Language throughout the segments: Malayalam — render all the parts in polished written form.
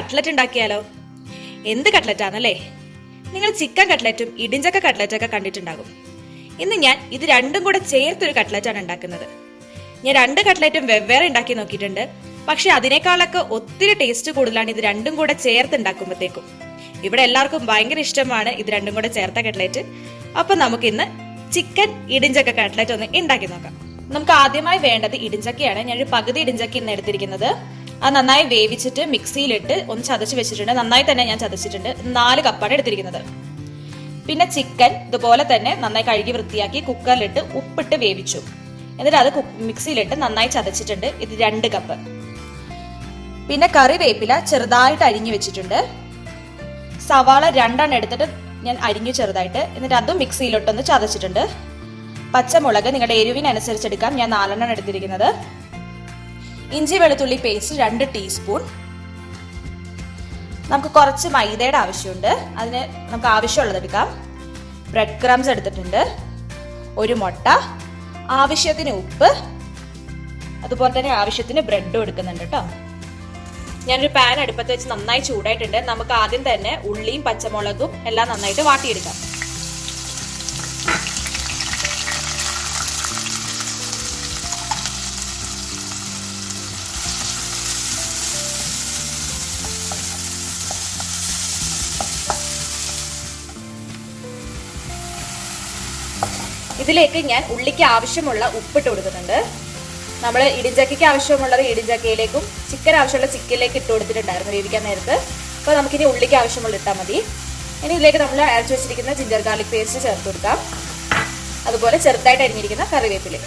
കട്ട്ലറ്റ് ഉണ്ടാക്കിയാലോ? എന്ത് കട്ട്ലറ്റാണല്ലേ? നിങ്ങൾ ചിക്കൻ കട്ട്ലറ്റും ഇടിഞ്ചക്ക കട്ട്ലറ്റൊക്കെ കണ്ടിട്ടുണ്ടാകും. ഇന്ന് ഞാൻ ഇത് രണ്ടും കൂടെ ചേർത്തൊരു കട്ട്ലറ്റാണ് ഉണ്ടാക്കുന്നത്. ഞാൻ 2 കട്ട്ലറ്റും വെവ്വേറെ ഉണ്ടാക്കി നോക്കിയിട്ടുണ്ട്. പക്ഷെ അതിനേക്കാളൊക്കെ ഒത്തിരി ടേസ്റ്റ് കൂടുതലാണ് ഇത് രണ്ടും കൂടെ ചേർത്ത് ഉണ്ടാക്കുമ്പോഴത്തേക്കും. ഇവിടെ എല്ലാവർക്കും ഭയങ്കര ഇഷ്ടമാണ് ഇത് രണ്ടും കൂടെ ചേർത്ത കട്ട്ലറ്റ്. അപ്പൊ നമുക്കിന്ന് ചിക്കൻ ഇടിഞ്ചക്ക കട്ട്ലറ്റ് ഒന്ന് ഉണ്ടാക്കി നോക്കാം. നമുക്ക് ആദ്യമായി വേണ്ടത് ഇടിഞ്ചക്കയാണ്. ഞാനൊരു പകുതി ഇടിഞ്ചക്ക ഇന്ന് എടുത്തിരിക്കുന്നത്. അത് നന്നായി വേവിച്ചിട്ട് മിക്സിയിലിട്ട് ഒന്ന് ചതച്ച് വെച്ചിട്ടുണ്ട്. നന്നായി തന്നെ ഞാൻ ചതച്ചിട്ടുണ്ട്. 4 കപ്പാണ് എടുത്തിരിക്കുന്നത്. പിന്നെ ചിക്കൻ ഇതുപോലെ തന്നെ നന്നായി കഴുകി വൃത്തിയാക്കി കുക്കറിലിട്ട് ഉപ്പിട്ട് വേവിച്ചു. എന്നിട്ട് അത് മിക്സിയിലിട്ട് നന്നായി ചതച്ചിട്ടുണ്ട്. ഇത് 2 കപ്പ്. പിന്നെ കറിവേപ്പില ചെറുതായിട്ട് അരിഞ്ഞു വെച്ചിട്ടുണ്ട്. സവാള 2 എടുത്തിട്ട് ഞാൻ അരിഞ്ഞു ചെറുതായിട്ട്. എന്നിട്ട് അതും മിക്സിയിലിട്ടൊന്ന് ചതച്ചിട്ടുണ്ട്. പച്ചമുളക് നിങ്ങളുടെ എരിവിനനുസരിച്ചെടുക്കാം. ഞാൻ 4 എടുത്തിരിക്കുന്നത്. ഇഞ്ചി വെളുത്തുള്ളി പേസ്റ്റ് 2 ടീസ്പൂൺ. നമുക്ക് കുറച്ച് മൈദയുടെ ആവശ്യമുണ്ട്. അതിന് നമുക്ക് ആവശ്യമുള്ളത് എടുക്കാം. ബ്രെഡ് ക്രംസ് എടുത്തിട്ടുണ്ട്. 1 മുട്ട, ആവശ്യത്തിന് ഉപ്പ്, അതുപോലെ തന്നെ ആവശ്യത്തിന് ബ്രെഡും എടുക്കുന്നുണ്ട് കേട്ടോ. ഞാനൊരു പാൻ അടുപ്പത്ത് വെച്ച് നന്നായി ചൂടായിട്ടുണ്ട്. നമുക്ക് ആദ്യം തന്നെ ഉള്ളിയും പച്ചമുളകും എല്ലാം നന്നായിട്ട് വാട്ടിയെടുക്കാം. ഇതിലേക്ക് ഞാൻ ഉള്ളിക്ക് ആവശ്യമുള്ള ഉപ്പിട്ട് കൊടുക്കുന്നുണ്ട്. നമ്മൾ ഇടിഞ്ചക്കയ്ക്ക് ആവശ്യമുള്ളത് ഇടിഞ്ചക്കയിലേക്കും ചിക്കൻ ആവശ്യമുള്ള ചിക്കനിലേക്ക് ഇട്ട് കൊടുത്തിട്ടുണ്ടായിരുന്നു വേവിക്കാൻ നേരത്ത്. അപ്പോൾ നമുക്കിനി ഉള്ളിക്ക് ആവശ്യമുള്ള ഇട്ടാൽ മതി. ഇനി ഇതിലേക്ക് നമ്മൾ അരച്ചു വെച്ചിരിക്കുന്ന ജിഞ്ചർ ഗാർലിക് പേസ്റ്റ് ചേർത്ത് കൊടുക്കാം. അതുപോലെ ചെറുതായിട്ട് അരിഞ്ഞിരിക്കുന്ന കറിവേപ്പില.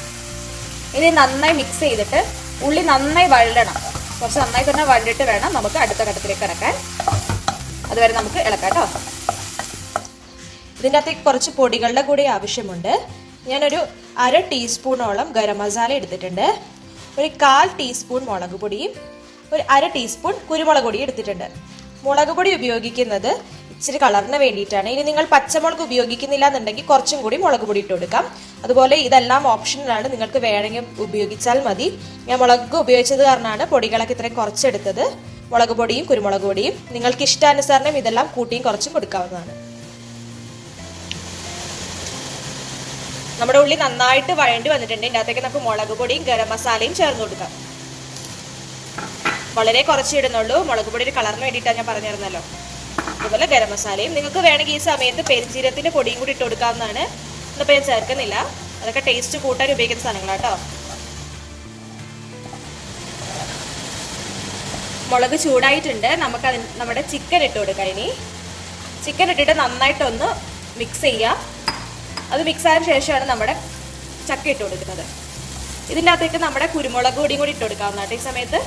ഇനി നന്നായി മിക്സ് ചെയ്തിട്ട് ഉള്ളി നന്നായി വഴലണം. കുറച്ച് നന്നായി തന്നെ വഴണ്ടിട്ട് വേണം നമുക്ക് അടുത്ത ഘട്ടത്തിലേക്ക് ഇറക്കാൻ. അതുവരെ നമുക്ക് ഇളക്കാം കേട്ടോ. ഇതിൻ്റെ അകത്തേക്ക് കുറച്ച് പൊടികളുടെ കൂടി ആവശ്യമുണ്ട്. ഞാനൊരു 1/2 ടീസ്പൂണോളം ഗരം മസാല എടുത്തിട്ടുണ്ട്. ഒരു 1/4 ടീസ്പൂൺ മുളക് പൊടിയും 1/2 ടീസ്പൂൺ കുരുമുളക് പൊടിയും എടുത്തിട്ടുണ്ട്. മുളക് പൊടി ഉപയോഗിക്കുന്നത് ഇച്ചിരി കളറിന് വേണ്ടിയിട്ടാണ്. ഇനി നിങ്ങൾ പച്ചമുളക് ഉപയോഗിക്കുന്നില്ല എന്നുണ്ടെങ്കിൽ കുറച്ചും കൂടി മുളക് പൊടി ഇട്ട് കൊടുക്കാം. അതുപോലെ ഇതെല്ലാം ഓപ്ഷനിലാണ്, നിങ്ങൾക്ക് വേണമെങ്കിൽ ഉപയോഗിച്ചാൽ മതി. ഞാൻ മുളക് ഉപയോഗിച്ചത് കാരണമാണ് പൊടികളൊക്കെ ഇത്രയും കുറച്ചെടുത്തത്. മുളക് പൊടിയും കുരുമുളക് പൊടിയും നിങ്ങൾക്ക് ഇഷ്ടാനുസരണം ഇതെല്ലാം കൂട്ടിയും കുറച്ചും കൊടുക്കാവുന്നതാണ്. നമ്മുടെ ഉള്ളി നന്നായിട്ട് വഴണ്ടി വന്നിട്ടുണ്ട്. ഇതിൻ്റെ അകത്തേക്ക് നമുക്ക് മുളക് പൊടിയും ഗരം മസാലയും ചേർന്ന് കൊടുക്കാം. വളരെ കുറച്ച് ഇടുന്നുള്ളൂ. മുളക് പൊടി ഒരു കളറിന് വേണ്ടിയിട്ടാണ് ഞാൻ പറഞ്ഞിരുന്നല്ലോ. അതുപോലെ ഗരം മസാലയും നിങ്ങൾക്ക് വേണമെങ്കിൽ ഈ സമയത്ത് പെരിഞ്ചീരകത്തിൻ്റെ പൊടിയും കൂടി ഇട്ട് കൊടുക്കാവുന്നതാണ്. ഇന്നിപ്പോൾ ഞാൻ ചേർക്കുന്നില്ല. അതൊക്കെ ടേസ്റ്റ് കൂട്ടാൻ ഉപയോഗിക്കുന്ന സാധനങ്ങളാട്ടോ. മുളക് ചൂടായിട്ടുണ്ട്. നമുക്ക് നമ്മുടെ ചിക്കൻ ഇട്ട് കൊടുക്കാം. ഇനി ചിക്കൻ ഇട്ടിട്ട് നന്നായിട്ടൊന്ന് മിക്സ് ചെയ്യാം. അത് മിക്സ് ആയതിനു ശേഷമാണ് നമ്മുടെ ചക്ക ഇട്ട് കൊടുക്കുന്നത്. ഇതിൻ്റെ അകത്തേക്ക് നമ്മുടെ കുരുമുളക് പൊടിയും കൂടി ഇട്ട് കൊടുക്കാവുന്നതാണ് ഈ സമയത്ത്.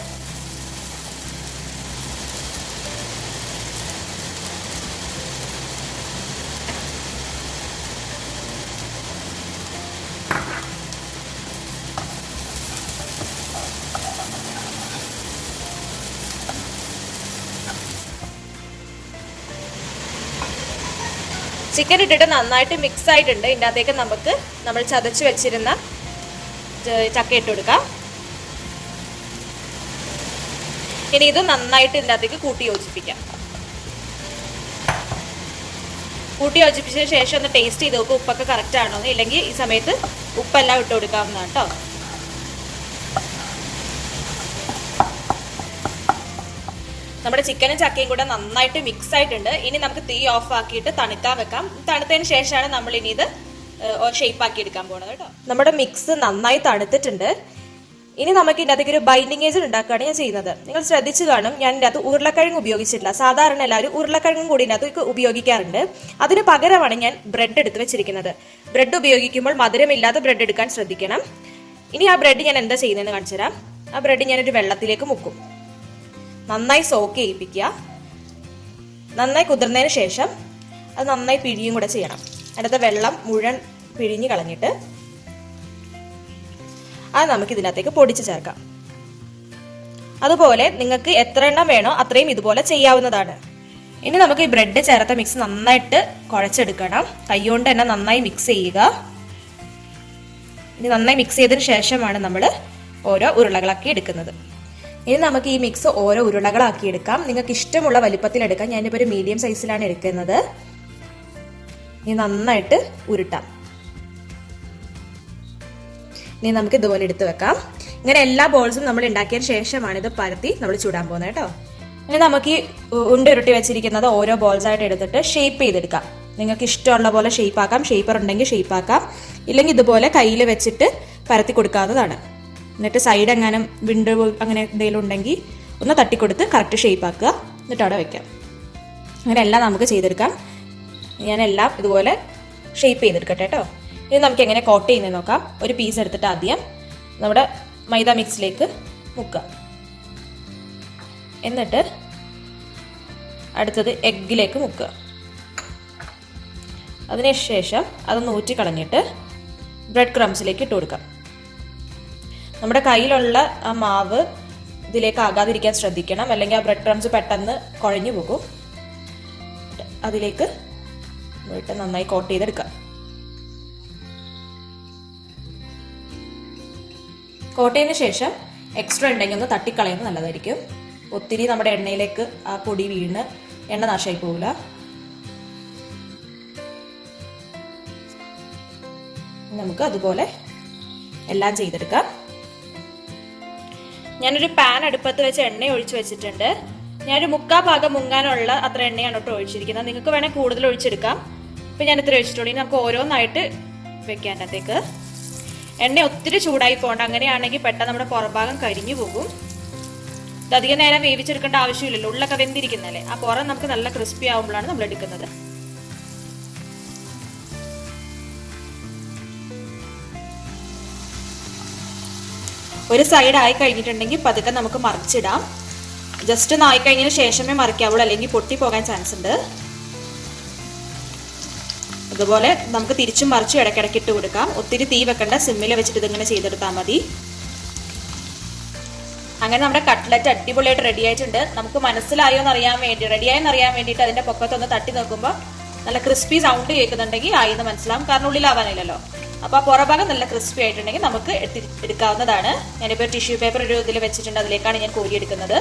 ചിക്കൻ ഇട്ടിട്ട് നന്നായിട്ട് മിക്സ് ആയിട്ടുണ്ട്. ഇതിൻ്റെ അകത്തേക്ക് നമ്മൾ ചതച്ച് വെച്ചിരുന്ന ചക്ക ഇട്ട് കൊടുക്കാം. ഇനി ഇത് നന്നായിട്ട് ഇതിൻ്റെ അകത്തേക്ക് കൂട്ടി യോജിപ്പിക്കാം. കൂട്ടി യോജിപ്പിച്ചതിന് ശേഷം ഒന്ന് ടേസ്റ്റ് ചെയ്ത് നോക്കും ഉപ്പൊക്കെ കറക്റ്റ് ആണോ എന്ന്. ഇല്ലെങ്കിൽ ഈ സമയത്ത് ഉപ്പെല്ലാം ഇട്ട് കൊടുക്കാവുന്നതാണ് കേട്ടോ. നമ്മുടെ ചിക്കനും ചക്കയും കൂടെ നന്നായിട്ട് മിക്സ് ആയിട്ടുണ്ട്. ഇനി നമുക്ക് തീ ഓഫ് ആക്കിയിട്ട് തണുക്കാൻ വെക്കാം. തണുത്തതിന് ശേഷമാണ് നമ്മൾ ഇനി ഇത് ഷേപ്പ് ആക്കി എടുക്കാൻ പോകുന്നത് കേട്ടോ. നമ്മുടെ മിക്സ് നന്നായി തണുത്തിട്ടുണ്ട്. ഇനി നമുക്ക് ഇതിൻ്റെ അകത്തേക്ക് ഒരു ബൈൻഡിങ് ഏജന്റ് ഉണ്ടാക്കുകയാണ് ഞാൻ ചെയ്യുന്നത്. നിങ്ങൾ ശ്രദ്ധിച്ചു കാണും, ഞാൻ ഇതിൻ്റെ അകത്ത് ഉരുളക്കിഴങ്ങ് ഉപയോഗിച്ചിട്ടില്ല. സാധാരണ എല്ലാവരും ഉരുളക്കിഴങ്ങും കൂടി ഇതിൻ്റെ അകത്തേക്ക് ഉപയോഗിക്കാറുണ്ട്. അതിന് പകരമാണ് ഞാൻ ബ്രെഡ് എടുത്ത് വെച്ചിരിക്കുന്നത്. ബ്രെഡ് ഉപയോഗിക്കുമ്പോൾ മധുരമില്ലാത്ത ബ്രെഡ് എടുക്കാൻ ശ്രദ്ധിക്കണം. ഇനി ആ ബ്രെഡ് ഞാൻ എന്താ ചെയ്യുന്നതെന്ന് കാണിച്ചു തരാം. ആ ബ്രെഡ് ഞാനൊരു വെള്ളത്തിലേക്ക് മുക്കും. നന്നായി സോക്ക് ചെയ്യിപ്പിക്കുക. നന്നായി കുതിർന്നതിന് ശേഷം അത് നന്നായി പിഴിയും കൂടെ ചെയ്യണം. അതിനകത്ത് വെള്ളം മുഴുവൻ പിഴിഞ്ഞ് കളഞ്ഞിട്ട് അത് നമുക്ക് ഇതിനകത്തേക്ക് പൊടിച്ച് ചേർക്കാം. അതുപോലെ നിങ്ങൾക്ക് എത്ര എണ്ണം വേണോ അത്രയും ഇതുപോലെ ചെയ്യാവുന്നതാണ്. ഇനി നമുക്ക് ഈ ബ്രെഡ് ചേർത്ത മിക്സ് നന്നായിട്ട് കുഴച്ചെടുക്കണം. കൈകൊണ്ട് തന്നെ നന്നായി മിക്സ് ചെയ്യുക. ഇനി നന്നായി മിക്സ് ചെയ്തതിന് ശേഷമാണ് നമ്മൾ ഓരോ ഉരുളകളാക്കി എടുക്കുന്നത്. ഇനി നമുക്ക് ഈ മിക്സ് ഓരോ ഉരുളകളാക്കി എടുക്കാം. നിങ്ങൾക്ക് ഇഷ്ടമുള്ള വലിപ്പത്തിൽ എടുക്കാം. ഞാനിപ്പോൾ ഒരു മീഡിയം സൈസിലാണ് എടുക്കുന്നത്. ഇനി നന്നായിട്ട് ഉരുട്ടാം. ഇനി നമുക്ക് ഇതുപോലെ എടുത്തു വെക്കാം. ഇങ്ങനെ എല്ലാ ബോൾസും നമ്മൾ ഉണ്ടാക്കിയതിന് ശേഷമാണ് ഇത് പരത്തി നമ്മൾ ചൂടാൻ പോകുന്നത് കേട്ടോ. ഇനി നമുക്ക് ഈ ഉരുട്ടി വെച്ചിരിക്കുന്നത് ഓരോ ബോൾസ് ആയിട്ട് എടുത്തിട്ട് ഷേപ്പ് ചെയ്തെടുക്കാം. നിങ്ങൾക്ക് ഇഷ്ടമുള്ള പോലെ ഷേപ്പ് ആക്കാം. ഷേപ്പർ ഉണ്ടെങ്കിൽ ഷേപ്പ് ആക്കാം, ഇല്ലെങ്കിൽ ഇതുപോലെ കയ്യിൽ വെച്ചിട്ട് പരത്തി കൊടുക്കാവുന്നതാണ്. എന്നിട്ട് സൈഡ് എങ്ങാനും വിൻഡോ അങ്ങനെ എന്തെങ്കിലും ഉണ്ടെങ്കിൽ ഒന്ന് തട്ടിക്കൊടുത്ത് കറക്റ്റ് ഷേപ്പ് ആക്കുക. എന്നിട്ട് അവിടെ വെക്കാം. അങ്ങനെ എല്ലാം നമുക്ക് ചെയ്തെടുക്കാം. ഞാനെല്ലാം ഇതുപോലെ ഷേപ്പ് ചെയ്തെടുക്കട്ടെ കേട്ടോ. ഇനി നമുക്ക് എങ്ങനെ കോട്ട് ചെയ്യുന്നത് നോക്കാം. ഒരു പീസ് എടുത്തിട്ട് ആദ്യം നമ്മുടെ മൈദ മിക്സിലേക്ക് മുക്കുക. എന്നിട്ട് അടുത്തത് എഗ്ഗിലേക്ക് മുക്കുക. അതിനുശേഷം അതൊന്ന് ഊറ്റി കളഞ്ഞിട്ട് ബ്രെഡ് ക്രംസിലേക്ക് ഇട്ട് കൊടുക്കാം. നമ്മുടെ കയ്യിലുള്ള ആ മാവ് ഇതിലേക്ക് ആകാതിരിക്കാൻ ശ്രദ്ധിക്കണം, അല്ലെങ്കിൽ ആ ബ്രെഡ് ക്രംസ് പെട്ടെന്ന് കുഴഞ്ഞു പോകും. അതിലേക്ക് വീട്ട് നന്നായി കോട്ട് ചെയ്തെടുക്കാം. കോട്ട് ചെയ്തതിന് ശേഷം എക്സ്ട്രാ ഉണ്ടെങ്കിൽ ഒന്ന് തട്ടിക്കളയുന്നത് നല്ലതായിരിക്കും. ഒത്തിരി നമ്മുടെ എണ്ണയിലേക്ക് ആ പൊടി വീണ് എണ്ണ നാശമായി പോകില്ല. നമുക്ക് അതുപോലെ എല്ലാം ചെയ്തെടുക്കാം. ഞാനൊരു പാൻ അടുപ്പത്ത് വെച്ച് എണ്ണ ഒഴിച്ചു വെച്ചിട്ടുണ്ട്. ഞാനൊരു 3/4 ഭാഗം മുങ്ങാനുള്ള അത്ര എണ്ണയാണ് കേട്ടോ ഒഴിച്ചിരിക്കുന്നത്. നിങ്ങൾക്ക് വേണമെങ്കിൽ കൂടുതൽ ഒഴിച്ചെടുക്കാം. ഇപ്പം ഞാൻ ഇത്ര ഒഴിച്ചിട്ടുള്ളൂ. ഇനി നമുക്ക് ഓരോന്നായിട്ട് വെക്കാൻ അകത്തേക്ക്. എണ്ണ ഒത്തിരി ചൂടായി പോകണ്ട. അങ്ങനെയാണെങ്കിൽ പെട്ടെന്ന് നമ്മുടെ പുറഭാഗം കരിഞ്ഞു പോകും. ഇത് അധികം നേരം വേവിച്ചെടുക്കേണ്ട ആവശ്യമില്ലല്ലോ, ഉള്ളൊക്കെ വെന്തിരിക്കുന്നല്ലേ. ആ പുറം നമുക്ക് നല്ല ക്രിസ്പി ആവുമ്പോഴാണ് നമ്മൾ എടുക്കുന്നത്. ഒരു സൈഡ് ആയി കഴിഞ്ഞിട്ടുണ്ടെങ്കിൽ പതുക്കെ നമുക്ക് മറിച്ചിടാം. ജസ്റ്റ് ഒന്ന് ആയിക്കഴിഞ്ഞതിന് ശേഷമേ മറിക്കാവുള്ളൂ, അല്ലെങ്കിൽ പൊട്ടി പോകാൻ ചാൻസ് ഉണ്ട്. അതുപോലെ നമുക്ക് തിരിച്ചും മറിച്ചും ഇടയ്ക്കിടയ്ക്ക് ഇട്ട് കൊടുക്കാം. ഒത്തിരി തീ വെക്കണ്ട, സിമ്മിൽ വെച്ചിട്ട് ഇതിങ്ങനെ ചെയ്തെടുത്താൽ മതി. അങ്ങനെ നമ്മുടെ കട്ട്ലറ്റ് അടിപൊളിയായിട്ട് റെഡി ആയിട്ടുണ്ട്. നമുക്ക് മനസ്സിലായോന്ന് അറിയാൻ വേണ്ടി, റെഡിയായെന്ന് അറിയാൻ വേണ്ടിയിട്ട് അതിന്റെ പൊക്കത്തൊന്ന് തട്ടി നോക്കുമ്പോൾ നല്ല ക്രിസ്പി സൗണ്ട് കേൾക്കുന്നുണ്ടെങ്കിൽ ആയിന്ന് മനസ്സിലാവും, കാരണം ഉള്ളിലാവാനില്ലല്ലോ. അപ്പോൾ ആ പുറഭാഗം നല്ല ക്രിസ്പി ആയിട്ടുണ്ടെങ്കിൽ നമുക്ക് എടുക്കാവുന്നതാണ്. ഞാനിപ്പോൾ ടിഷ്യൂ പേപ്പർ ഒരു ഇതിൽ വെച്ചിട്ടുണ്ട്, അതിലേക്കാണ് ഞാൻ കോരിയെടുക്കുന്നത്.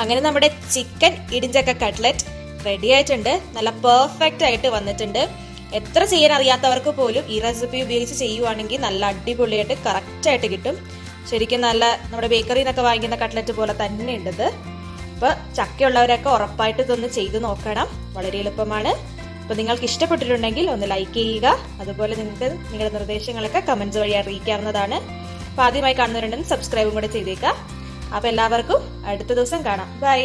അങ്ങനെ നമ്മുടെ ചിക്കൻ ഇടിഞ്ചക്ക കട്ട്ലറ്റ് റെഡി ആയിട്ടുണ്ട്. നല്ല പെർഫെക്റ്റ് ആയിട്ട് വന്നിട്ടുണ്ട്. എത്ര ചെയ്യാൻ അറിയാത്തവർക്ക് പോലും ഈ റെസിപ്പി ഉപയോഗിച്ച് ചെയ്യുവാണെങ്കിൽ നല്ല അടിപൊളിയായിട്ട് കറക്റ്റായിട്ട് കിട്ടും. ശരിക്കും നല്ല നമ്മുടെ ബേക്കറിയിൽ നിന്നൊക്കെ വാങ്ങിക്കുന്ന കട്ട്ലറ്റ് പോലെ തന്നെ ഉണ്ടത്. അപ്പോൾ ചക്കയുള്ളവരൊക്കെ ഉറപ്പായിട്ട് ഇതൊന്ന് ചെയ്ത് നോക്കണം. വളരെ എളുപ്പമാണ്. അപ്പോൾ നിങ്ങൾക്ക് ഇഷ്ടപ്പെട്ടിട്ടുണ്ടെങ്കിൽ ഒന്ന് ലൈക്ക് ചെയ്യുക. അതുപോലെ നിങ്ങൾക്ക് നിങ്ങളുടെ നിർദ്ദേശങ്ങളൊക്കെ കമൻസ് വഴി അറിയിക്കാവുന്നതാണ്. അപ്പോൾ ആദ്യമായി കാണുന്നവരുണ്ടെങ്കിൽ സബ്സ്ക്രൈബും കൂടെ ചെയ്തേക്കുക. അപ്പോൾ എല്ലാവർക്കും അടുത്ത ദിവസം കാണാം. ബൈ.